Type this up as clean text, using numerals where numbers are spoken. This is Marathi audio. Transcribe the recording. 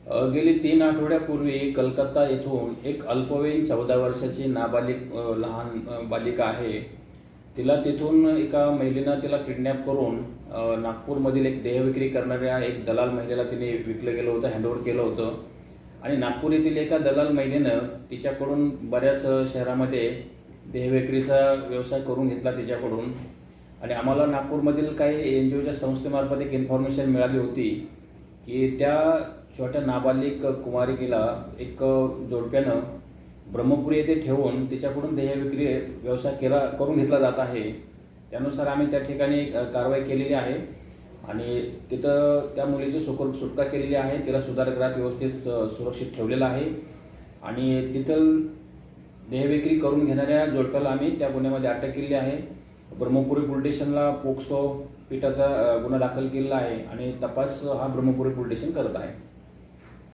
गेली 3 आठवड्यापूर्वी कलकत्ता येथून एक अल्पवयीन 14 वर्षाची नाबालिग लहान बालिका आहे. तिला तिथून एका महिलेनं तिला किडनॅप करून नागपूरमधील एक देहविक्री करणाऱ्या एक दलाल महिलेला तिने विकलं गेलं होतं, हँडओव्हर केलं होतं. आणि नागपूर येथील एका दलाल महिलेनं तिच्याकडून बऱ्याच शहरामध्ये देहविक्रीचा व्यवसाय करून घेतला तिच्याकडून. आणि आम्हाला नागपूरमधील काही NGOच्या संस्थेमार्फत एक इन्फॉर्मेशन मिळाली होती की त्या छोट्या नाबालिग कुमारिकेला एक जोडप्यानं ब्रह्मपुरी येथे ठेवून तिच्याकडून देहविक्री व्यवसाय करून घेतला जात आहे. त्यानुसार आम्ही त्या ठिकाणी कारवाई केलेली आहे आणि तिथं त्या मुलीची सुटका केलेली आहे. तिला सुधारगृहात व्यवस्थित सुरक्षित ठेवलेलं आहे आणि तिथं देहविक्री करून घेणाऱ्या जोडप्याला आम्ही त्या गुन्ह्यामध्ये अटक केली आहे. ब्रह्मपुरी पोलीस स्टेशनला पोक्सो पिटाचा गुन्हा दाखल केलेला आहे आणि तपास हा ब्रह्मपुरी पोलीस स्टेशन करत आहे.